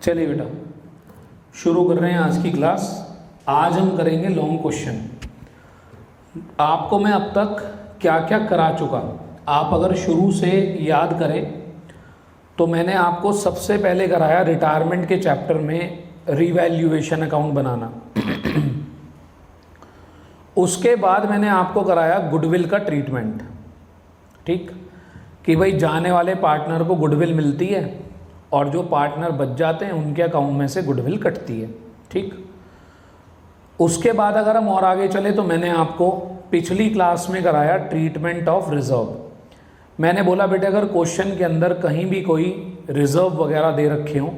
चलिए बेटा शुरू कर रहे हैं आज की क्लास। आज हम करेंगे लॉन्ग क्वेश्चन। आपको मैं अब तक क्या क्या करा चुका, आप अगर शुरू से याद करें तो मैंने आपको सबसे पहले कराया रिटायरमेंट के चैप्टर में रिवैल्यूएशन अकाउंट बनाना। उसके बाद मैंने आपको कराया गुडविल का ट्रीटमेंट। ठीक, कि भाई जाने वाले पार्टनर को गुडविल मिलती है और जो पार्टनर बच जाते हैं उनके अकाउंट में से गुडविल कटती है। ठीक, उसके बाद अगर हम और आगे चले तो मैंने आपको पिछली क्लास में कराया ट्रीटमेंट ऑफ रिजर्व। मैंने बोला बेटे अगर क्वेश्चन के अंदर कहीं भी कोई रिजर्व वगैरह दे रखे हों,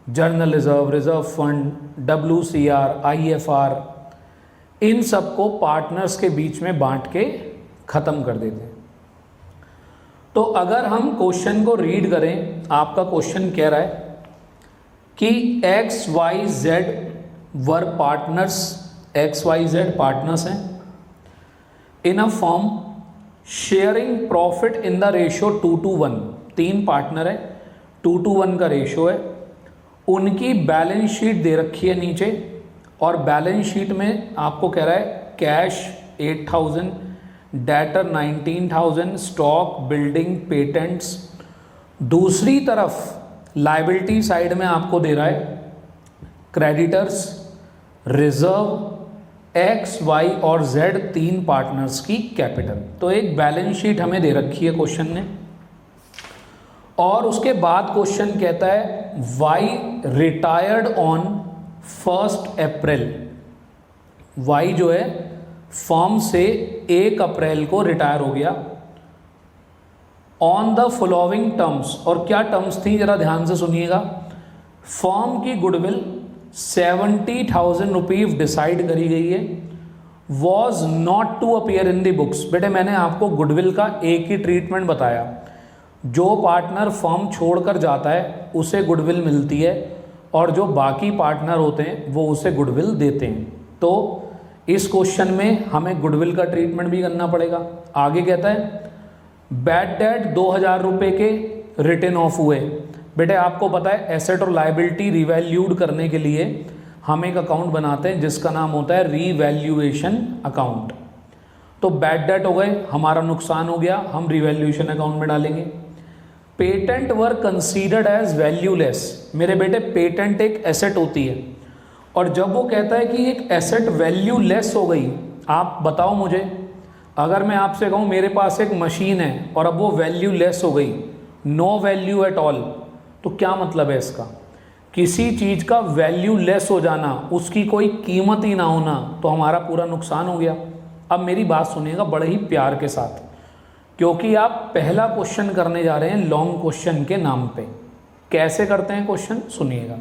journal reserve, reserve fund, WCR, IFR, इन सबको पार्टनर्स के बीच में बांट के ख़त्म कर देते हैं। तो अगर हम क्वेश्चन को रीड करें, आपका क्वेश्चन कह रहा है कि XYZ were partners, XYZ partners हैं in a firm sharing profit in the ratio 2:1। 3 partner है, 2:1 का रेशियो है। उनकी बैलेंस शीट दे रखी है नीचे और बैलेंस शीट में आपको कह रहा है cash 8,000, debtor 19,000, stock, building, patents. दूसरी तरफ लायबिलिटी साइड में आपको दे रहा है क्रेडिटर्स, रिजर्व, X, Y और Z 3 पार्टनर्स की कैपिटल। तो एक बैलेंस शीट हमें दे रखी है क्वेश्चन ने और उसके बाद क्वेश्चन कहता है Y retired on 1 April. Y जो है फर्म से 1 अप्रैल को रिटायर हो गया ऑन द फॉलोइंग टर्म्स। और क्या टर्म्स थी जरा ध्यान से सुनिएगा। फर्म की गुडविल 70,000 रुपीज डिसाइड करी गई है, was not to appear in the books. बेटे मैंने आपको गुडविल का एक ही ट्रीटमेंट बताया, जो पार्टनर फर्म छोड़कर जाता है उसे गुडविल मिलती है और जो बाकी पार्टनर होते हैं वो उसे गुडविल देते हैं। तो इस क्वेश्चन में हमें गुडविल का ट्रीटमेंट भी करना पड़ेगा। आगे कहता है बैड डेट 2,000 रुपये के रिटर्न ऑफ हुए। बेटे आपको पता है एसेट और लायबिलिटी रिवैल्यूड करने के लिए हम एक अकाउंट बनाते हैं जिसका नाम होता है रिवैल्यूएशन अकाउंट। तो बैड डेट हो गए, हमारा नुकसान हो गया, हम रिवैल्यूएशन अकाउंट में डालेंगे। पेटेंट वर कंसीडर्ड एज वैल्यूलेस। मेरे बेटे पेटेंट एक एसेट होती है और जब वो कहता है कि एक एसेट वैल्यूलेस हो गई, आप बताओ मुझे, अगर मैं आपसे कहूँ मेरे पास एक मशीन है और अब वो वैल्यूलेस हो गई, नो वैल्यू एट ऑल, तो क्या मतलब है इसका? किसी चीज़ का वैल्यू लेस हो जाना, उसकी कोई कीमत ही ना होना, तो हमारा पूरा नुकसान हो गया। अब मेरी बात सुनिएगा बड़े ही प्यार के साथ, क्योंकि आप पहला क्वेश्चन करने जा रहे हैं लॉन्ग क्वेश्चन के नाम पे। कैसे करते हैं क्वेश्चन सुनिएगा।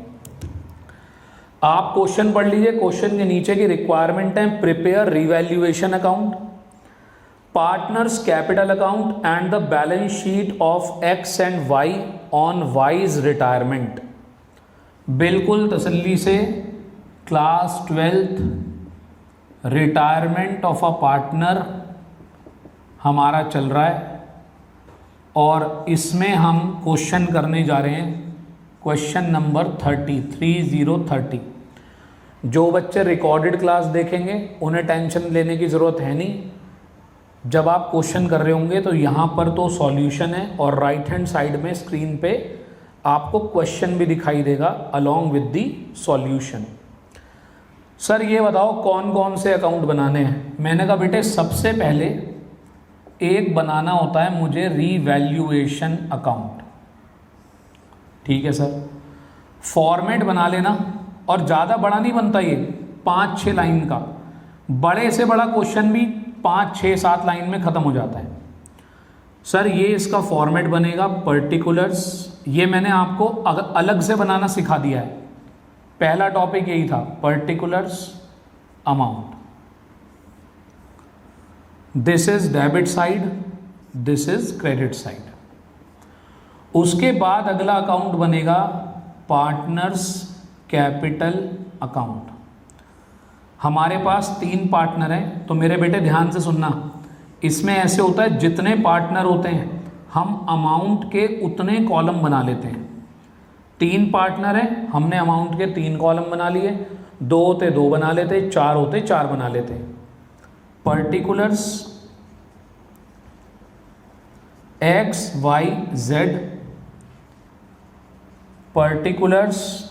आप क्वेश्चन पढ़ लीजिए। क्वेश्चन के नीचे की रिक्वायरमेंट है prepare revaluation account, partners capital account and the balance sheet of X and Y on Y's retirement. बिल्कुल तसल्ली से class 12th retirement of a partner हमारा चल रहा है और इसमें हम क्वेश्चन करने जा रहे हैं क्वेश्चन नंबर 30। जो बच्चे रिकॉर्डेड क्लास देखेंगे उन्हें टेंशन लेने की ज़रूरत है नहीं। जब आप क्वेश्चन कर रहे होंगे तो यहाँ पर तो सॉल्यूशन है और राइट हैंड साइड में स्क्रीन पे आपको क्वेश्चन भी दिखाई देगा along with the solution. Sir ये बताओ कौन कौन से अकाउंट बनाने हैं? मैंने कहा बेटे सबसे पहले एक बनाना होता है मुझे रिवैल्यूएशन अकाउंट। ठीक है सर, फॉर्मेट बना लेना और ज़्यादा बड़ा नहीं बनता ये, 5-6 लाइन का। बड़े से बड़ा क्वेश्चन भी 5-6-7 लाइन में ख़त्म हो जाता है। सर ये इसका फॉर्मेट बनेगा पर्टिकुलर्स। ये मैंने आपको अलग से बनाना सिखा दिया है। पहला टॉपिक यही था, particulars amount. This is debit side, this is credit side. उसके बाद अगला अकाउंट बनेगा पार्टनर्स कैपिटल अकाउंट। हमारे पास 3 पार्टनर हैं, तो मेरे बेटे ध्यान से सुनना। इसमें ऐसे होता है जितने पार्टनर होते हैं हम अमाउंट के उतने कॉलम बना लेते हैं। 3 पार्टनर हैं, हमने अमाउंट के 3 कॉलम बना लिए, 2 होते 2 बना लेते, 4 होते 4 बना लेते। Particulars X Y Z, particulars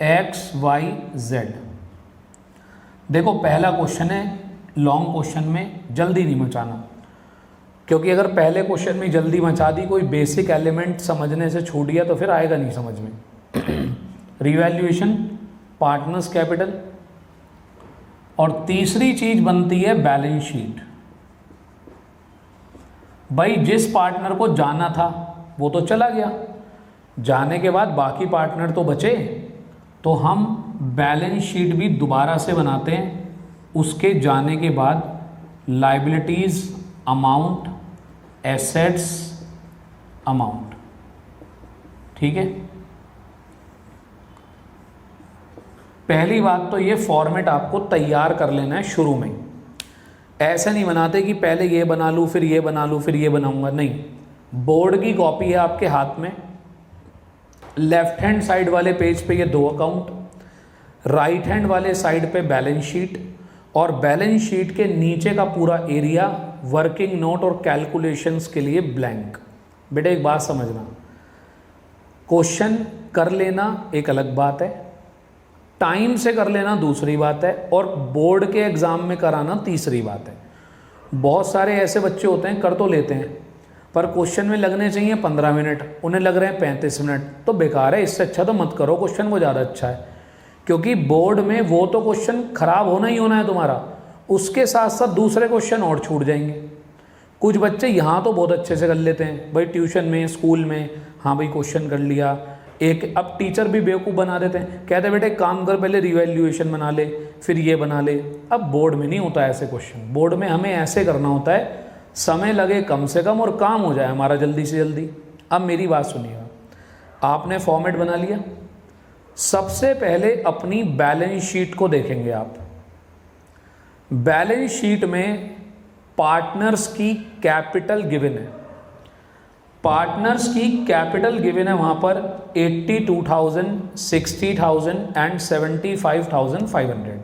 X Y Z. देखो पहला क्वेश्चन है, लॉन्ग क्वेश्चन में जल्दी नहीं मचाना, क्योंकि अगर पहले क्वेश्चन में जल्दी मचा दी, कोई बेसिक एलिमेंट समझने से छूट गया तो फिर आएगा नहीं समझ में। रिवैल्यूएशन, पार्टनर्स कैपिटल, और तीसरी चीज बनती है बैलेंस शीट। भाई जिस पार्टनर को जाना था वो तो चला गया, जाने के बाद बाकी पार्टनर तो बचे, तो हम बैलेंस शीट भी दोबारा से बनाते हैं उसके जाने के बाद। लायबिलिटीज अमाउंट, एसेट्स अमाउंट, ठीक है। पहली बात तो ये फॉर्मेट आपको तैयार कर लेना है शुरू में, ऐसे नहीं बनाते कि पहले ये बना लूँ फिर ये बना लूँ फिर ये बनाऊंगा, नहीं। बोर्ड की कॉपी है आपके हाथ में, लेफ्ट हैंड साइड वाले पेज पे ये 2 अकाउंट, राइट हैंड वाले साइड पे बैलेंस शीट, और बैलेंस शीट के नीचे का पूरा एरिया वर्किंग नोट और कैलकुलेशंस के लिए ब्लैंक। बेटा एक बात समझना, क्वेश्चन कर लेना एक अलग बात है, टाइम से कर लेना दूसरी बात है, और बोर्ड के एग्ज़ाम में कराना तीसरी बात है। बहुत सारे ऐसे बच्चे होते हैं कर तो लेते हैं, पर क्वेश्चन में लगने चाहिए 15 मिनट, उन्हें लग रहे हैं 35 मिनट, तो बेकार है। इससे अच्छा तो मत करो क्वेश्चन, वो ज़्यादा अच्छा है, क्योंकि बोर्ड में वो तो क्वेश्चन खराब होना ही होना है तुम्हारा, उसके साथ साथ दूसरे क्वेश्चन और छूट जाएंगे। कुछ बच्चे यहाँ तो बहुत अच्छे से कर लेते हैं भाई, ट्यूशन में स्कूल में, हाँ भाई क्वेश्चन कर लिया एक, अब टीचर भी बेवकूफ़ बना देते हैं, कहते हैं बेटे काम कर, पहले रिवैल्यूएशन बना ले फिर ये बना ले। अब बोर्ड में नहीं होता ऐसे क्वेश्चन, बोर्ड में हमें ऐसे करना होता है, समय लगे कम से कम और काम हो जाए हमारा जल्दी से जल्दी। अब मेरी बात सुनिएगा, आपने फॉर्मेट बना लिया, सबसे पहले अपनी बैलेंस शीट को देखेंगे आप। बैलेंस शीट में पार्टनर्स की कैपिटल गिवन है, पार्टनर्स की कैपिटल गिवन है वहां पर 82,000, 60,000 एंड 75,500।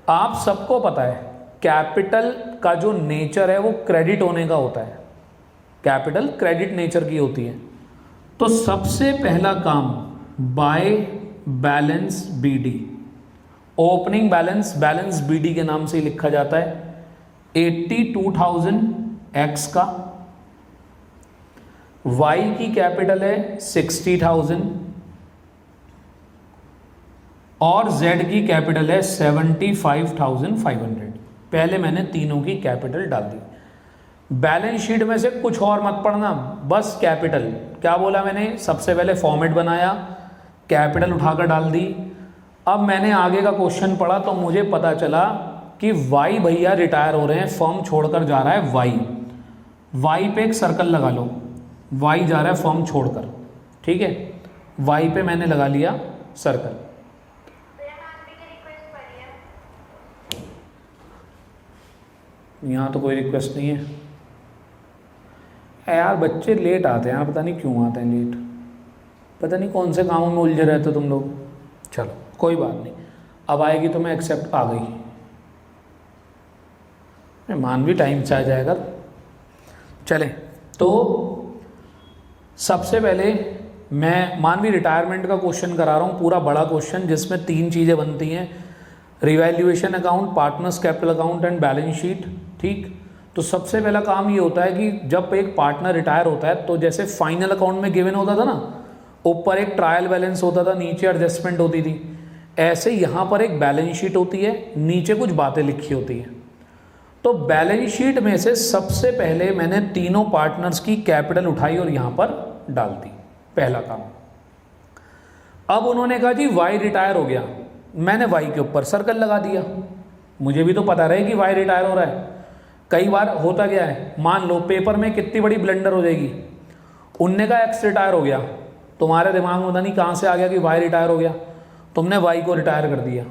आप सबको पता है कैपिटल का जो नेचर है वो क्रेडिट होने का होता है, कैपिटल क्रेडिट नेचर की होती है। तो सबसे पहला काम by balance BD, opening balance, balance BD के नाम से ही लिखा जाता है। 82,000 एक्स का, वाई की कैपिटल है 60,000 और जेड की कैपिटल है 75,500। पहले मैंने तीनों की कैपिटल डाल दी। बैलेंस शीट में से कुछ और मत पढ़ना, बस कैपिटल। क्या बोला मैंने, सबसे पहले फॉर्मेट बनाया, कैपिटल उठाकर डाल दी। अब मैंने आगे का क्वेश्चन पढ़ा तो मुझे पता चला कि वाई भैया रिटायर हो रहे हैं, फर्म छोड़कर जा रहा है वाई, वाई पे एक सर्कल लगा लो, वाई जा रहा है फर्म छोड़कर, ठीक है, वाई पे मैंने लगा लिया सर्कल। यहाँ तो कोई रिक्वेस्ट नहीं है यार, बच्चे लेट आते हैं यार, पता नहीं क्यों आते हैं लेट, पता नहीं कौन से कामों में उलझे रहते हो तुम लोग। चलो कोई बात नहीं, अब आएगी तो मैं एक्सेप्ट, आ गई, मान भी टाइम से आ जाएगा। चले तो सबसे पहले मैं मानवी रिटायरमेंट का क्वेश्चन करा रहा हूँ, पूरा बड़ा क्वेश्चन जिसमें 3 चीज़ें बनती हैं, revaluation account, partners capital account and balance sheet, ठीक। तो सबसे पहला काम ये होता है कि जब एक पार्टनर रिटायर होता है तो जैसे फाइनल अकाउंट में गिवन होता था ना, ऊपर एक ट्रायल बैलेंस होता था, नीचे एडजस्टमेंट होती थी, ऐसे यहाँ पर एक बैलेंस शीट होती है, नीचे कुछ बातें लिखी होती हैं। तो बैलेंस शीट में से सबसे पहले मैंने तीनों पार्टनर्स की कैपिटल उठाई और यहाँ पर डाल दी, पहला काम। अब उन्होंने कहा जी वाई रिटायर हो गया, मैंने वाई के ऊपर सर्कल लगा दिया, मुझे भी तो पता रहे कि वाई रिटायर हो रहा है। कई बार होता क्या है, मान लो पेपर में कितनी बड़ी ब्लंडर हो जाएगी, उनने कहा एक्स रिटायर हो गया, तुम्हारे दिमाग में पता नहीं कहाँ से आ गया कि वाई रिटायर हो गया, तुमने वाई को रिटायर कर दिया।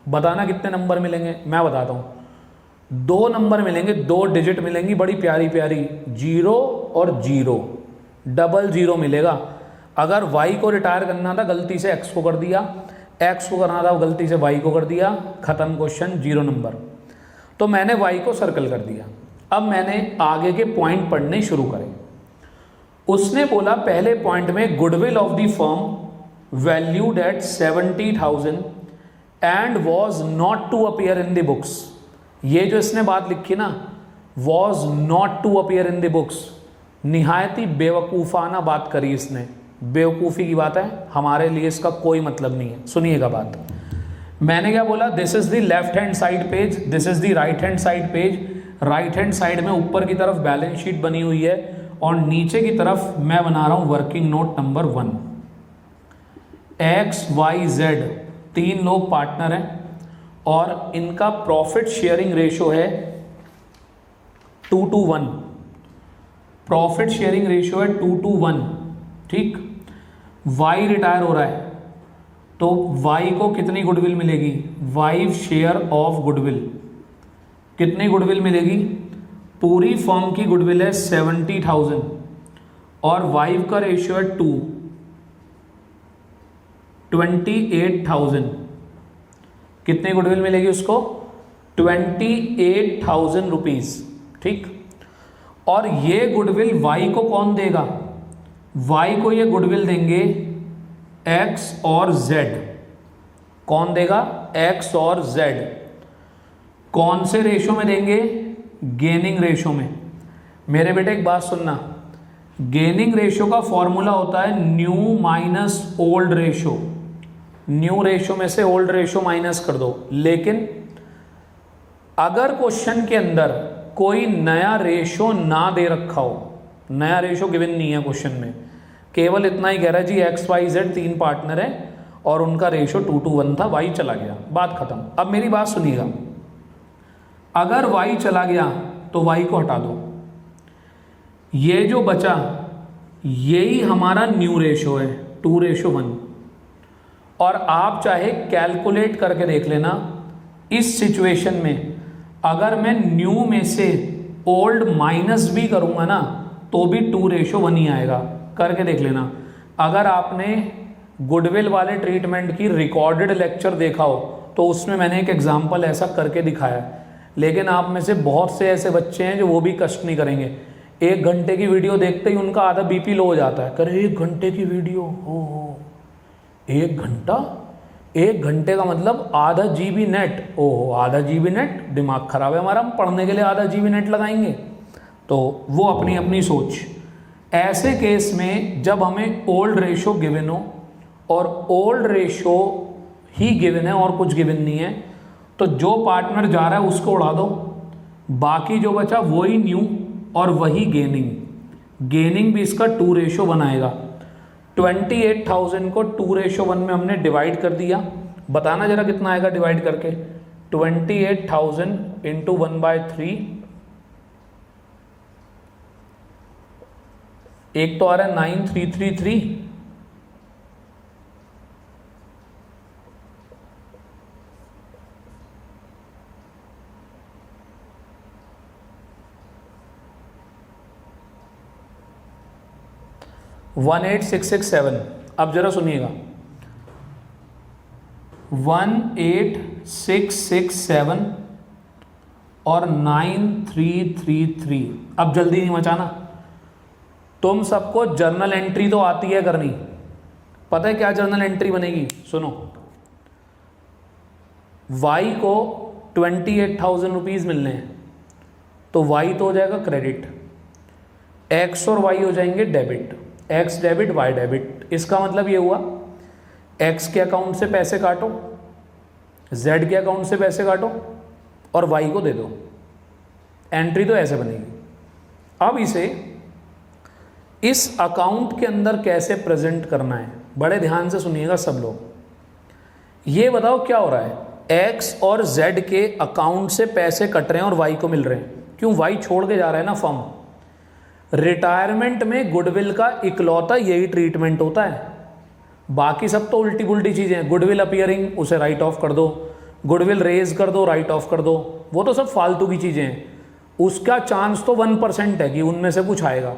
बताना कितने नंबर मिलेंगे, मैं बताता हूँ, 2 नंबर मिलेंगे, 2 डिजिट मिलेंगी, बड़ी प्यारी प्यारी, 0 और 0, 00 मिलेगा। अगर y को रिटायर करना था गलती से x को कर दिया, x को करना था गलती से y को कर दिया, खत्म क्वेश्चन, 0 नंबर। तो मैंने y को सर्कल कर दिया। अब मैंने आगे के पॉइंट पढ़ने शुरू करें। उसने बोला पहले पॉइंट में goodwill of the firm valued at 70,000 and was not to appear in the books. ये जो इसने बात लिखी ना, was not to appear in the books, निहायत ही बेवकूफ़ाना बात करी इसने, बेवकूफ़ी की बात है, हमारे लिए इसका कोई मतलब नहीं है। सुनिएगा बात। मैंने क्या बोला, this is the left hand side page, this is the right hand side page. Right hand side में ऊपर की तरफ बैलेंस शीट बनी हुई है और नीचे की तरफ मैं बना रहा हूं वर्किंग नोट नंबर 1। XYZ 3 लोग पार्टनर हैं और इनका प्रॉफिट शेयरिंग रेशो है 2:1। प्रॉफिट शेयरिंग रेशियो है 2:1, ठीक। Y रिटायर हो रहा है तो Y को कितनी गुडविल मिलेगी, Y शेयर ऑफ गुडविल। कितनी गुडविल मिलेगी, पूरी फर्म की गुडविल है 70,000 और Y का रेशियो है 2, 28,000। कितनी गुडविल मिलेगी उसको, 28,000 रुपीज, ठीक। और ये गुडविल Y को कौन देगा, Y को ये गुडविल देंगे X और Z। कौन देगा, X और Z। कौन से रेशो में देंगे, गेनिंग रेशो में। मेरे बेटे एक बात सुनना, गेनिंग रेशो का फॉर्मूला होता है new minus old ratio. New ratio में से ओल्ड रेशो माइनस कर दो। लेकिन अगर क्वेश्चन के अंदर कोई नया रेशो ना दे रखा हो, नया रेशो गिवन नहीं है क्वेश्चन में, केवल इतना ही कह रहा है जी XYZ 3 पार्टनर है और उनका रेशो 2:1 था, Y चला गया, बात खत्म। अब मेरी बात सुनिएगा, अगर Y चला गया तो Y को हटा दो, ये जो बचा यही हमारा न्यू रेशो है 2:1। और आप चाहे कैलकुलेट करके देख लेना, इस सिचुएशन में अगर मैं न्यू में से ओल्ड माइनस भी करूंगा ना तो भी 2:1 ही आएगा, करके देख लेना। अगर आपने गुडविल वाले ट्रीटमेंट की रिकॉर्डेड लेक्चर देखा हो तो उसमें मैंने एक एग्जाम्पल ऐसा करके दिखाया। लेकिन आप में से बहुत से ऐसे बच्चे हैं जो वो भी कष्ट नहीं करेंगे, 1 घंटे की वीडियो देखते ही उनका आधा BP लो हो जाता है। करे 1 घंटे की वीडियो, हो 1 घंटा, 1 घंटे का मतलब आधा GB नेट, ओहो आधा GB नेट, दिमाग खराब है हमारा, हम पढ़ने के लिए आधा GB नेट लगाएंगे। तो वो अपनी अपनी सोच। ऐसे केस में जब हमें ओल्ड रेशो गिवन हो और ओल्ड रेशो ही गिवन है और कुछ गिवन नहीं है, तो जो पार्टनर जा रहा है उसको उड़ा दो, बाकी जो बचा वही न्यू और वही गेनिंग। गेनिंग भी इसका 2:1 बनाएगा। 28,000 को 2:1 में हमने डिवाइड कर दिया। बताना जरा कितना आएगा डिवाइड करके, 28,000 इंटू 1/3, एक तो आ रहा है 9333, वन 18667। अब जरा सुनिएगा, 18667 और 9333। अब जल्दी नहीं मचाना, तुम सबको जर्नल एंट्री तो आती है करनी। पता है क्या जर्नल एंट्री बनेगी, सुनो। Y को 28,000 रुपीज़ मिलने हैं तो Y तो हो जाएगा क्रेडिट, X और Y हो जाएंगे debit. X debit Y debit. इसका मतलब ये हुआ X के अकाउंट से पैसे काटो, Z के अकाउंट से पैसे काटो और Y को दे दो। एंट्री तो ऐसे बनेगी। अब इसे इस अकाउंट के अंदर कैसे प्रेजेंट करना है, बड़े ध्यान से सुनिएगा सब लोग। ये बताओ क्या हो रहा है, X और Z के अकाउंट से पैसे कट रहे हैं और Y को मिल रहे हैं। क्यों, Y छोड़ के जा रहा है ना फर्म। रिटायरमेंट में गुडविल का इकलौता यही ट्रीटमेंट होता है, बाकी सब तो उल्टी पुल्टी चीज़ें हैं। गुडविल अपीयरिंग, उसे राइट ऑफ कर दो, गुडविल रेज कर दो, राइट ऑफ कर दो, वो तो सब फालतू की चीज़ें हैं। उसका चांस तो 1% है कि उनमें से कुछ आएगा।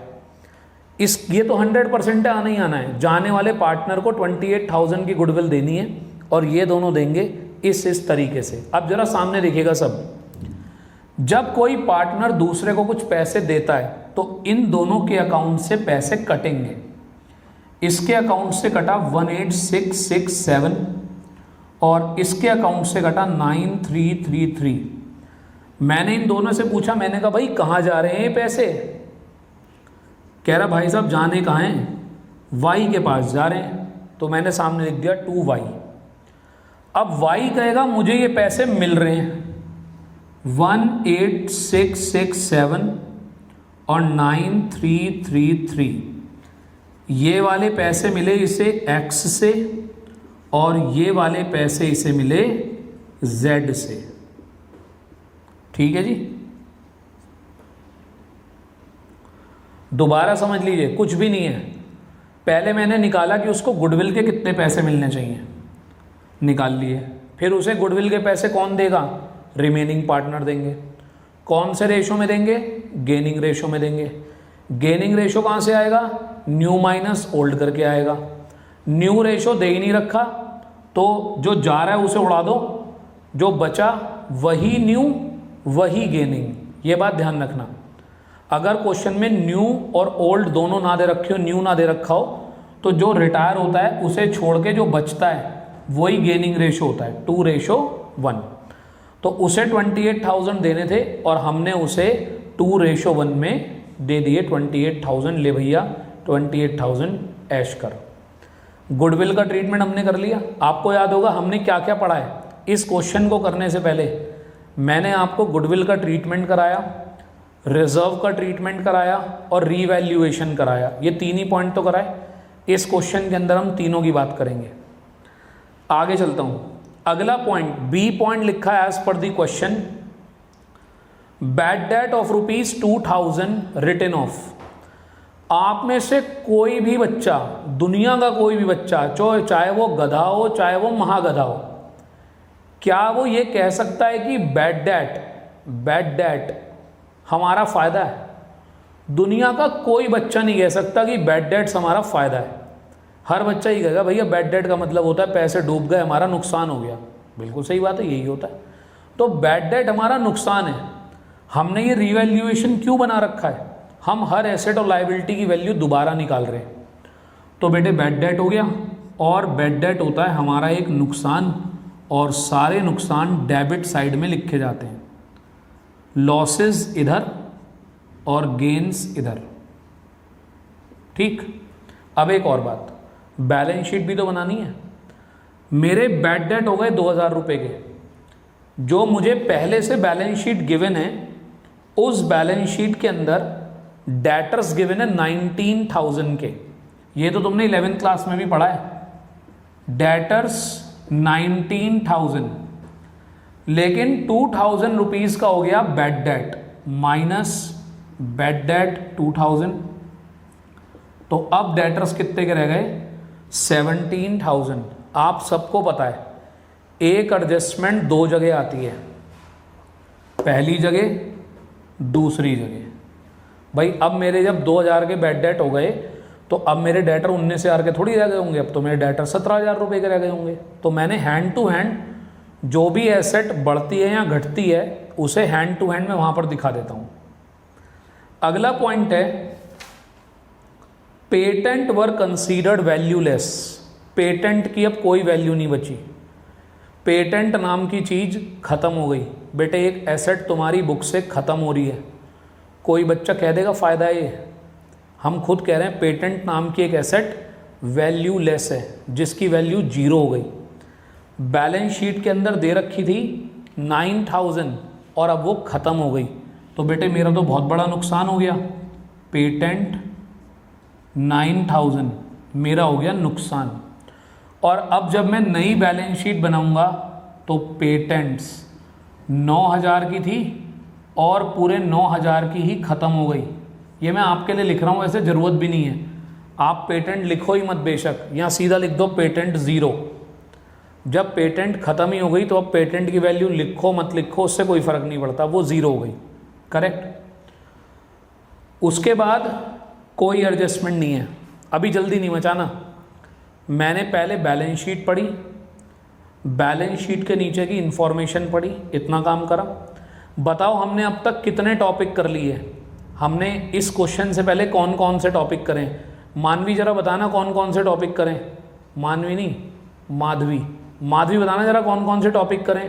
ये तो 100% है, आना ही आना है। जाने वाले पार्टनर को 28,000 की गुडविल देनी है और ये दोनों देंगे इस तरीके से। अब जरा सामने देखिएगा सब, जब कोई पार्टनर दूसरे को कुछ पैसे देता है तो इन दोनों के अकाउंट से पैसे कटेंगे। इसके अकाउंट से कटा 18,667 और इसके अकाउंट से कटा 9,333। मैंने इन दोनों से पूछा, मैंने कहा भाई कहाँ जा रहे हैं ये पैसे? कह रहा भाई साहब जाने कहाँ हैं, वाई के पास जा रहे हैं। तो मैंने सामने लिख दिया 2y। अब y कहेगा मुझे ये पैसे मिल रहे हैं 18,667 और 9,333। ये वाले पैसे मिले इसे x से और ये वाले पैसे इसे मिले z से। ठीक है जी, दोबारा समझ लीजिए, कुछ भी नहीं है। पहले मैंने निकाला कि उसको गुडविल के कितने पैसे मिलने चाहिए, निकाल लिए। फिर उसे गुडविल के पैसे कौन देगा? रिमेनिंग पार्टनर देंगे। कौन से रेशो में देंगे? गेनिंग रेशो में देंगे। गेनिंग रेशो कहाँ से आएगा? न्यू माइनस ओल्ड करके आएगा। न्यू रेशो दे ही नहीं रखा तो जो जा रहा है उसे उड़ा दो, जो बचा वही न्यू वही गेनिंग। ये बात ध्यान रखना। अगर क्वेश्चन में न्यू और ओल्ड दोनों ना दे रखे हो, न्यू ना दे रखा हो, तो जो रिटायर होता है उसे छोड़ के जो बचता है वही गेनिंग रेशो होता है, 2:1। तो उसे 28,000 देने थे और हमने उसे 2:1 में दे दिए 28,000। ले भैया 28,000 ऐश कर। गुडविल का ट्रीटमेंट हमने कर लिया। आपको याद होगा हमने क्या क्या पढ़ा है। इस क्वेश्चन को करने से पहले मैंने आपको गुडविल का ट्रीटमेंट कराया, रिजर्व का ट्रीटमेंट कराया और रीवैल्यूएशन कराया। ये तीन ही पॉइंट तो कराए। इस क्वेश्चन के अंदर हम तीनों की बात करेंगे। आगे चलता हूं। अगला पॉइंट, बी पॉइंट लिखा है as per the question, bad debt of ₹2,000 written off. आप में से कोई भी बच्चा, दुनिया का कोई भी बच्चा, चाहे वो गधा हो चाहे वो महागधा हो, क्या वो ये कह सकता है कि बैड डेट हमारा फायदा है? दुनिया का कोई बच्चा नहीं कह सकता कि बैड डेट्स हमारा फायदा है। हर बच्चा ही कहेगा भैया बैड डेट का मतलब होता है पैसे डूब गए, हमारा नुकसान हो गया। बिल्कुल सही बात है, यही होता है। तो बैड डेट हमारा नुकसान है। हमने ये रीवैल्यूएशन क्यों बना रखा है? हम हर एसेट और लायबिलिटी की वैल्यू दोबारा निकाल रहे हैं। तो बेटे बैड डेट हो गया, और बैड डेट होता है हमारा एक नुकसान, और सारे नुकसान डेबिट साइड में लिखे जाते हैं। लॉसेस इधर और गेन्स इधर। ठीक, अब एक और बात, बैलेंस शीट भी तो बनानी है। मेरे बैड डेट हो गए 2,000 रुपये के। जो मुझे पहले से बैलेंस शीट गिवन है, उस बैलेंस शीट के अंदर डेटर्स गिवन है 19,000 के। ये तो तुमने 11th क्लास में भी पढ़ा है। डेटर्स 19,000, लेकिन 2,000 रुपीज़ का हो गया bad debt, minus bad debt 2,000। तो अब डेटर्स कितने के रह गए? 17,000। आप सबको पता है एक एडजस्टमेंट दो जगह आती है, पहली जगह दूसरी जगह। भाई अब मेरे जब 2,000 के बैड डेट हो गए तो अब मेरे डेटर 19,000 के थोड़ी रह गए होंगे, अब तो मेरे डेटर 17,000 रुपये के रह गए होंगे। तो मैंने हैंड टू हैंड जो भी एसेट बढ़ती है या घटती है उसे हैंड टू हैंड में वहाँ पर दिखा देता हूँ। अगला पॉइंट है, पेटेंट वर कंसीडर्ड वैल्यूलेस। पेटेंट की अब कोई वैल्यू नहीं बची। पेटेंट नाम की चीज़ खत्म हो गई। बेटे एक एसेट तुम्हारी बुक से ख़त्म हो रही है, कोई बच्चा कह देगा फ़ायदा है ये? हम खुद कह रहे हैं पेटेंट नाम की एक एसेट वैल्यूलेस है, जिसकी वैल्यू 0 हो गई। बैलेंस शीट के अंदर दे रखी थी 9,000 और अब वो ख़त्म हो गई। तो बेटे मेरा तो बहुत बड़ा नुकसान हो गया। पेटेंट 9,000 मेरा हो गया नुकसान। और अब जब मैं नई बैलेंस शीट बनाऊंगा तो पेटेंट्स 9,000 की थी और पूरे 9,000 की ही ख़त्म हो गई। ये मैं आपके लिए लिख रहा हूँ, ऐसे ज़रूरत भी नहीं है। आप पेटेंट लिखो ही मत बेशक, यहाँ सीधा लिख दो पेटेंट 0। जब पेटेंट ख़त्म ही हो गई तो अब पेटेंट की वैल्यू लिखो मत लिखो उससे कोई फ़र्क नहीं पड़ता, वो 0 हो गई। करेक्ट। उसके बाद कोई एडजस्टमेंट नहीं है, अभी जल्दी नहीं मचाना। मैंने पहले बैलेंस शीट पढ़ी, बैलेंस शीट के नीचे की इंफॉर्मेशन पढ़ी, इतना काम करा। बताओ हमने अब तक कितने टॉपिक कर लिए? हमने इस क्वेश्चन से पहले कौन कौन से टॉपिक करें? मानवी जरा बताना कौन कौन से टॉपिक करें। मानवी नहीं, माधवी। माधवी बताना जरा कौन कौन से टॉपिक करें।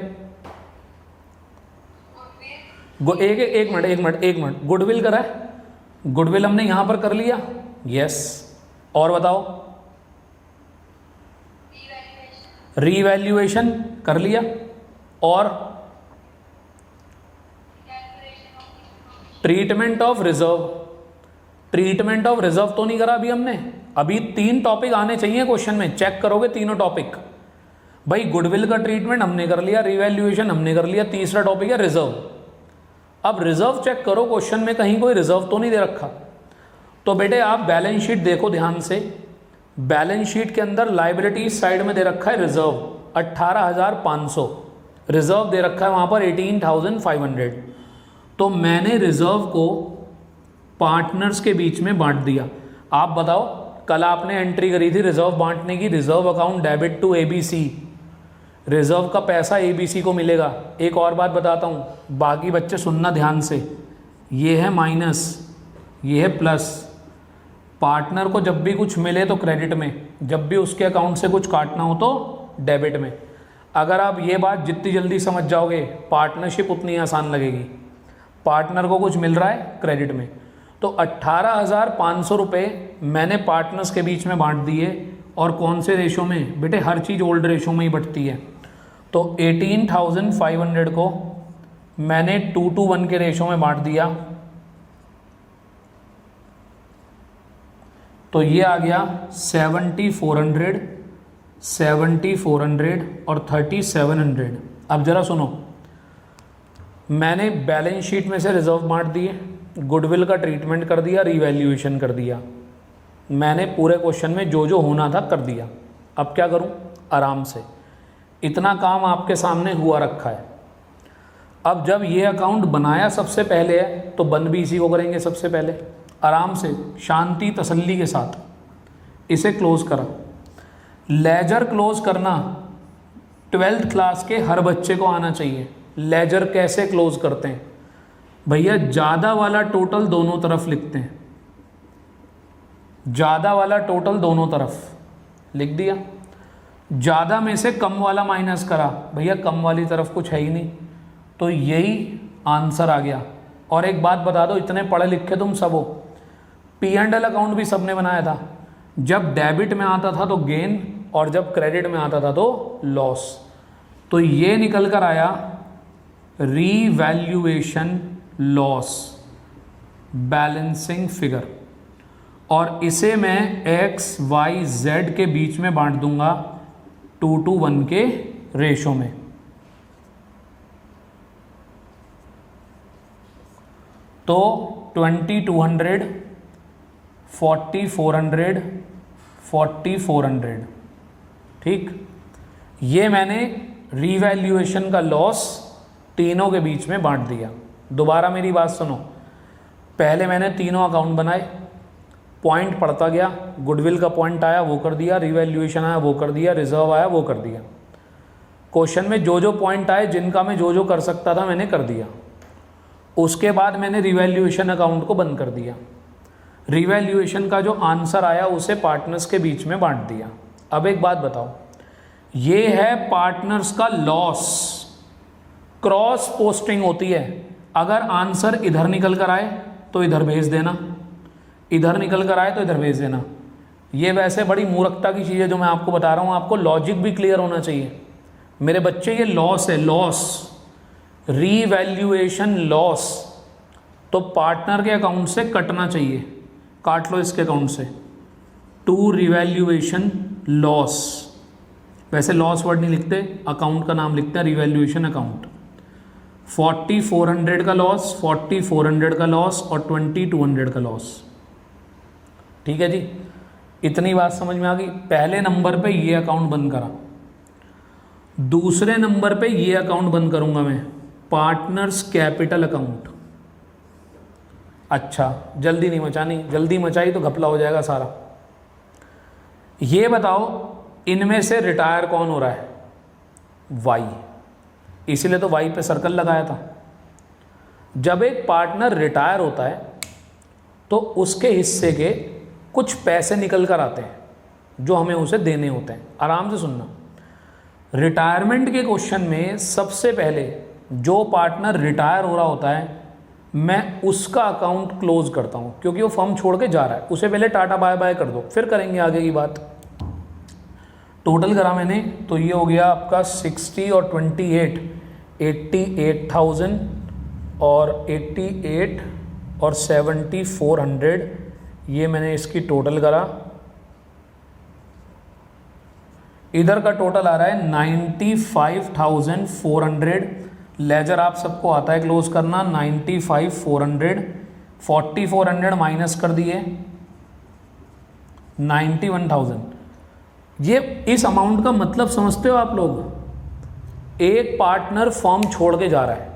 एक मिनट। गुडविल करा है? गुडविल हमने यहां पर कर लिया, यस। और बताओ, रीवैल्यूएशन कर लिया, और treatment of reserve. Treatment of reserve तो नहीं करा अभी हमने। अभी 3 टॉपिक आने चाहिए क्वेश्चन में, चेक करोगे तीनों टॉपिक। भाई गुडविल का ट्रीटमेंट हमने कर लिया, रिवैल्यूएशन हमने कर लिया, तीसरा टॉपिक है रिजर्व। अब रिजर्व चेक करो क्वेश्चन में कहीं कोई रिजर्व तो नहीं दे रखा। तो बेटे आप बैलेंस शीट देखो ध्यान से। बैलेंस शीट के अंदर लायबिलिटी साइड में दे रखा है रिजर्व 18,500, रिजर्व दे रखा है वहां पर 18,500। तो मैंने रिजर्व को पार्टनर्स के बीच में बांट दिया। आप बताओ, कल आपने एंट्री करी थी रिजर्व बांटने की, reserve account debit to ABC, reserve का पैसा एबीसी को मिलेगा। एक और बात बताता हूँ, बाकी बच्चे सुनना ध्यान से, ये है माइनस, ये है प्लस। पार्टनर को जब भी कुछ मिले तो क्रेडिट में, जब भी उसके अकाउंट से कुछ काटना हो तो डेबिट में। अगर आप ये बात जितनी जल्दी समझ जाओगे पार्टनरशिप उतनी आसान लगेगी। पार्टनर को कुछ मिल रहा है क्रेडिट में, तो 18,500 रुपये मैंने पार्टनर्स के बीच में बांट दिए। और कौन से रेशो में? बेटे हर चीज़ ओल्ड रेशो में ही बढ़ती है। तो 18,500 को मैंने 2:1 के रेशो में बांट दिया, तो ये आ गया 7,400, 7,400 और 3,700। अब जरा सुनो, मैंने बैलेंस शीट में से रिजर्व बांट दिए, गुडविल का ट्रीटमेंट कर दिया, रिवैल्यूएशन कर दिया। मैंने पूरे क्वेश्चन में जो जो होना था कर दिया। अब क्या करूं? आराम से, इतना काम आपके सामने हुआ रखा है। अब जब ये अकाउंट बनाया सबसे पहले है तो बंद भी इसी को करेंगे सबसे पहले, आराम से शांति तसल्ली के साथ इसे क्लोज करा। लेजर क्लोज करना 12th क्लास के हर बच्चे को आना चाहिए। लेजर कैसे क्लोज करते हैं भैया? ज़्यादा वाला टोटल दोनों तरफ लिखते हैं, ज़्यादा वाला टोटल दोनों तरफ लिख दिया। ज़्यादा में से कम वाला माइनस करा, भैया कम वाली तरफ कुछ है ही नहीं, तो यही आंसर आ गया। और एक बात बता दो, इतने पढ़े लिखे तुम सब हो, P&L अकाउंट भी सबने बनाया था। जब डेबिट में आता था तो गेन, और जब क्रेडिट में आता था तो लॉस। तो ये निकल कर आया रीवैल्यूएशन लॉस बैलेंसिंग फिगर, और इसे मैं एक्स वाई जेड के बीच में बांट दूंगा 2:1 के रेशो में। तो 2,200, 4,400, 4,400, ठीक। ये मैंने रीवैल्यूएशन का लॉस तीनों के बीच में बांट दिया। दोबारा मेरी बात सुनो, पहले मैंने तीनों अकाउंट बनाए, पॉइंट पढ़ता गया, गुडविल का पॉइंट आया वो कर दिया, रिवैल्यूएशन आया वो कर दिया, रिजर्व आया वो कर दिया। क्वेश्चन में जो जो पॉइंट आए जिनका मैं जो जो कर सकता था मैंने कर दिया। उसके बाद मैंने रिवैल्यूएशन अकाउंट को बंद कर दिया। रिवैल्यूएशन का जो आंसर आया उसे पार्टनर्स के बीच में बांट दिया। अब एक बात बताओ, ये है पार्टनर्स का लॉस, क्रॉस पोस्टिंग होती है। अगर आंसर इधर निकल कर आए तो इधर भेज देना, इधर निकल कर आए तो इधर भेज देना। ये वैसे बड़ी मूर्खता की चीज़ है जो मैं आपको बता रहा हूँ, आपको लॉजिक भी क्लियर होना चाहिए मेरे बच्चे। ये लॉस है, लॉस, रीवैल्यूएशन लॉस, तो पार्टनर के अकाउंट से कटना चाहिए, काट लो इसके अकाउंट से। टू रिवैल्यूएशन लॉस, वैसे लॉस वर्ड नहीं लिखते, अकाउंट का नाम लिखते हैं रिवैल्यूएशन अकाउंट। 4,400 का लॉस, 4,400 का लॉस और 2,200 का लॉस। ठीक है जी, इतनी बात समझ में आ गई। पहले नंबर पे ये अकाउंट बंद करा, दूसरे नंबर पे ये अकाउंट बंद करूंगा मैं, पार्टनर्स कैपिटल अकाउंट। अच्छा, जल्दी नहीं मचानी, जल्दी मचाई तो घपला हो जाएगा सारा। ये बताओ इनमें से रिटायर कौन हो रहा है? वाई, इसीलिए तो वाई पे सर्कल लगाया था। जब एक पार्टनर रिटायर होता है तो उसके हिस्से के कुछ पैसे निकल कर आते हैं जो हमें उसे देने होते हैं। आराम से सुनना, रिटायरमेंट के क्वेश्चन में सबसे पहले जो पार्टनर रिटायर हो रहा होता है मैं उसका अकाउंट क्लोज करता हूं, क्योंकि वो फर्म छोड़ के जा रहा है। उसे पहले टाटा बाय बाय कर दो, फिर करेंगे आगे की बात। टोटल करा मैंने तो ये हो गया आपका 60 और 28, 88,000 और 88 और 7,400, ये मैंने इसकी टोटल करा। इधर का टोटल आ रहा है 95,400। लेजर आप सबको आता है क्लोज करना। 95,400, 4,400 माइनस कर दिए 91,000। ये इस अमाउंट का मतलब समझते हो आप लोग? एक पार्टनर फर्म छोड़ के जा रहा है,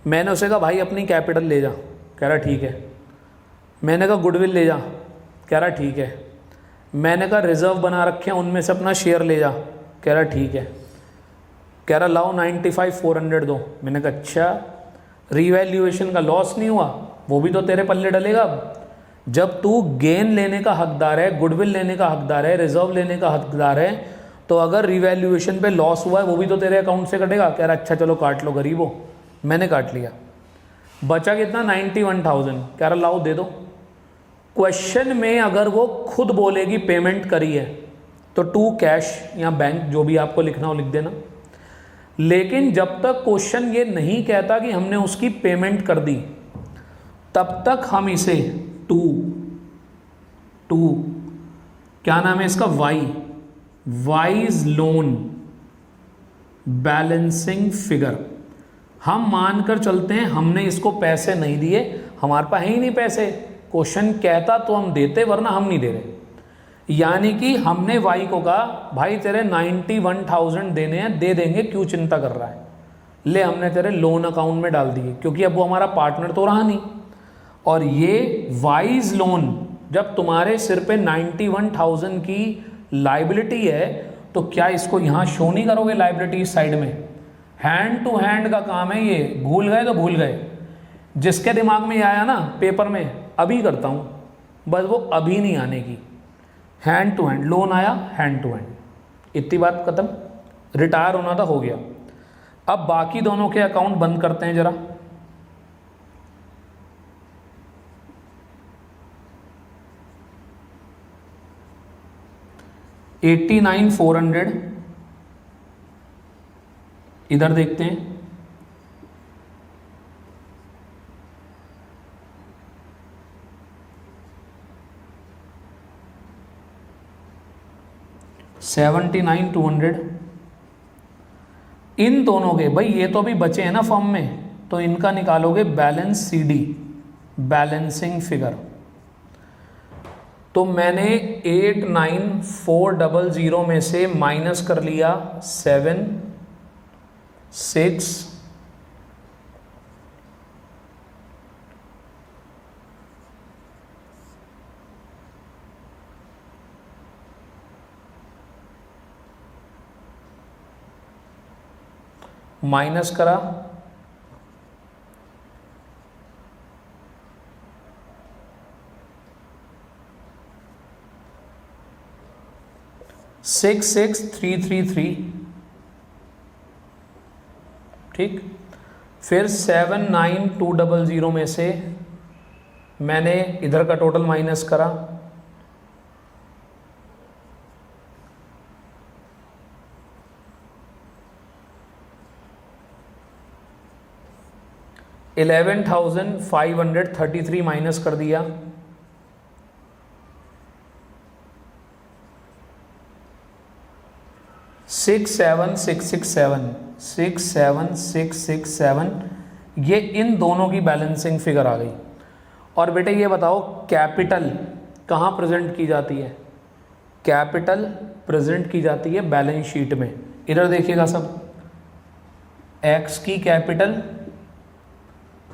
मैंने उसे कहा भाई अपनी कैपिटल ले जा, कह रहा ठीक है। मैंने कहा गुडविल ले जा, कह रहा ठीक है। मैंने कहा रिजर्व बना रखे हैं उनमें से अपना शेयर ले जा, कह रहा ठीक है। कह रहा लाओ 95,400 दो। मैंने कहा अच्छा, रीवैल्यूएशन का लॉस नहीं हुआ, वो भी तो तेरे पल्ले डलेगा। जब तू गेन लेने का हकदार है, गुडविल लेने का हकदार है, रिजर्व लेने का हकदार है, तो अगर रीवैल्यूएशन पे लॉस हुआ है वो भी तो तेरे अकाउंट से कटेगा। कह रहा अच्छा चलो काट लो गरीबो। मैंने काट लिया, बचा कितना? 91,000। कह रहा लाओ दे दो। क्वेश्चन में अगर वो खुद बोलेगी पेमेंट करी है तो टू कैश या बैंक जो भी आपको लिखना हो लिख देना। लेकिन जब तक क्वेश्चन ये नहीं कहता कि हमने उसकी पेमेंट कर दी, तब तक हम इसे टू क्या नाम है इसका? Wise loan balancing figure. हम मानकर चलते हैं हमने इसको पैसे नहीं दिए, हमारे पास है ही नहीं पैसे। क्वेश्चन कहता तो हम देते, वरना हम नहीं दे रहे। यानी कि हमने वाई को कहा भाई तेरे 91,000 देने हैं, दे देंगे, क्यों चिंता कर रहा है, ले हमने तेरे लोन अकाउंट में डाल दिए, क्योंकि अब वो हमारा पार्टनर तो रहा नहीं। और ये वाइज लोन, जब तुम्हारे सिर पे 91,000 की लाइबिलिटी है तो क्या इसको यहाँ शो नहीं करोगे लाइबिलिटी साइड में? हैंड टू हैंड का काम है ये, भूल गए तो भूल गए। जिसके दिमाग में आया ना पेपर में, अभी करता हूँ, बस वो अभी नहीं आने की। हैंड टू हैंड लोन आया, हैंड टू हैंड, इतनी बात खत्म। रिटायर होना था, हो गया। अब बाकी दोनों के अकाउंट बंद करते हैं जरा। $89,400 इधर देखते हैं। $79,200 इन दोनों के, भाई ये तो अभी बचे हैं ना फॉर्म में, तो इनका निकालोगे बैलेंस CD, बैलेंसिंग फिगर। तो मैंने 89,400 में से माइनस कर लिया 7, 6, माइनस करा 6,6,333, ठीक। फिर 7,9,200 में से मैंने इधर का टोटल माइनस करा, $11,533 माइनस कर दिया, 6,7,667 ये इन दोनों की बैलेंसिंग फिगर आ गई। और बेटे ये बताओ कैपिटल कहाँ प्रेजेंट की जाती है? कैपिटल प्रेजेंट की जाती है बैलेंस शीट में। इधर देखिएगा सब, एक्स की कैपिटल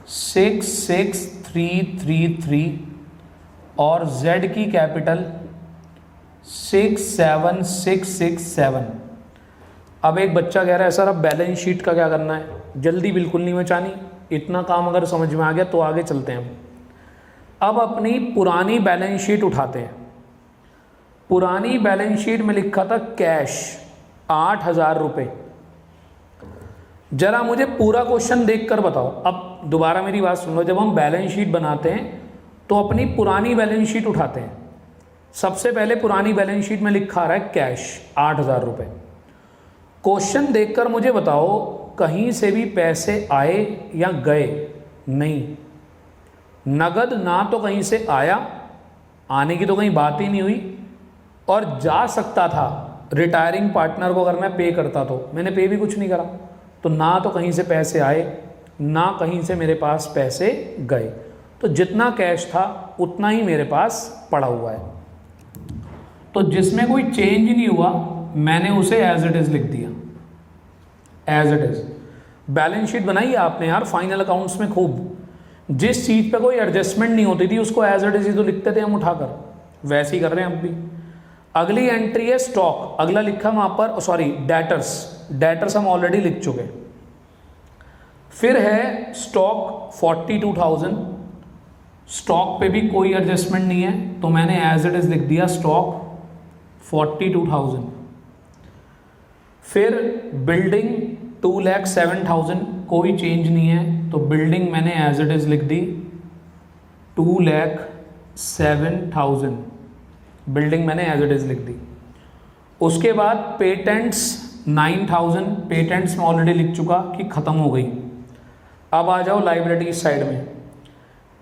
6633 और Z की कैपिटल 67667। अब एक बच्चा कह रहा है सर अब बैलेंस शीट का क्या करना है? जल्दी बिल्कुल नहीं मचानी, इतना काम अगर समझ में आ गया तो आगे चलते हैं हम। अब अपनी पुरानी बैलेंस शीट उठाते हैं। पुरानी बैलेंस शीट में लिखा था कैश 8,000 रुपये। जरा मुझे पूरा क्वेश्चन देखकर बताओ। अब दोबारा मेरी बात सुन लो, जब हम बैलेंस शीट बनाते हैं तो अपनी पुरानी बैलेंस शीट उठाते हैं। सबसे पहले पुरानी बैलेंस शीट में लिखा रहा है कैश 8,000 रुपये। क्वेश्चन देखकर मुझे बताओ कहीं से भी पैसे आए या गए? नहीं, नगद ना तो कहीं से आया, आने की तो कहीं बात ही नहीं हुई, और जा सकता था रिटायरिंग पार्टनर को अगर मैं पे करता तो, मैंने पे भी कुछ नहीं करा, तो ना तो कहीं से पैसे आए ना कहीं से मेरे पास पैसे गए। तो जितना कैश था उतना ही मेरे पास पड़ा हुआ है। तो जिसमें कोई चेंज नहीं हुआ मैंने उसे एज इट इज लिख दिया, as it is. Balance sheet बनाई आपने यार फाइनल अकाउंट्स में खूब, जिस चीज पे कोई एडजस्टमेंट नहीं होती थी उसको एज इट इज ही तो लिखते थे हम उठाकर, वैसे ही कर रहे हैं अब भी। अगली एंट्री है स्टॉक, अगला लिखा वहां पर, सॉरी डेटर्स, डेटर्स हम ऑलरेडी लिख चुके। फिर है स्टॉक 42,000, स्टॉक पे भी कोई एडजस्टमेंट नहीं है तो मैंने एज इट इज लिख दिया स्टॉक 42,000। फिर बिल्डिंग 2,07,000, कोई चेंज नहीं है तो बिल्डिंग मैंने एज इट इज लिख दी 2,07,000, बिल्डिंग मैंने एज इट इज लिख दी। उसके बाद पेटेंट्स 9,000, पेटेंट्स में ऑलरेडी लिख चुका कि ख़त्म हो गई। अब आ जाओ लाइबिलिटी साइड में,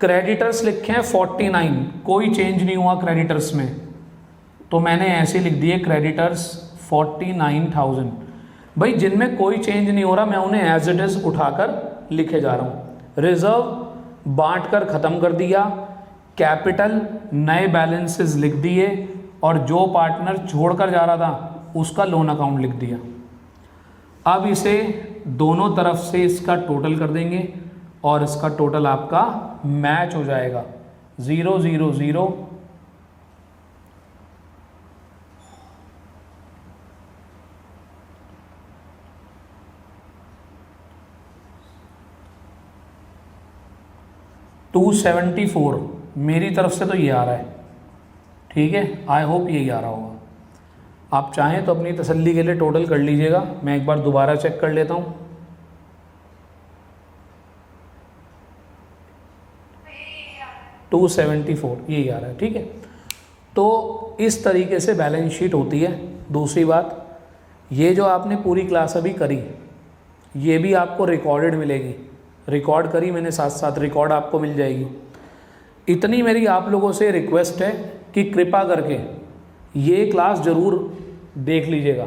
क्रेडिटर्स लिखे हैं 49, कोई चेंज नहीं हुआ क्रेडिटर्स में तो मैंने ऐसे लिख दिए क्रेडिटर्स 49,000। भाई जिनमें कोई चेंज नहीं हो रहा मैं उन्हें एज इट इज उठाकर लिखे जा रहा हूँ। रिजर्व बांट कर ख़त्म कर दिया, कैपिटल नए बैलेंसेस लिख दिए, और जो पार्टनर छोड़कर जा रहा था उसका लोन अकाउंट लिख दिया। अब इसे दोनों तरफ से इसका टोटल कर देंगे और इसका टोटल आपका मैच हो जाएगा 0 0 0 274। मेरी तरफ से तो ये आ रहा है, ठीक है, आई होप यही आ रहा होगा। आप चाहें तो अपनी तसल्ली के लिए टोटल कर लीजिएगा, मैं एक बार दोबारा चेक कर लेता हूँ। $274 यही आ रहा है, ठीक है। तो इस तरीके से बैलेंस शीट होती है। दूसरी बात, ये जो आपने पूरी क्लास अभी करी ये भी आपको रिकॉर्डेड मिलेगी, रिकॉर्ड करी मैंने, साथ साथ रिकॉर्ड आपको मिल जाएगी। इतनी मेरी आप लोगों से रिक्वेस्ट है कि कृपा करके ये क्लास ज़रूर देख लीजिएगा।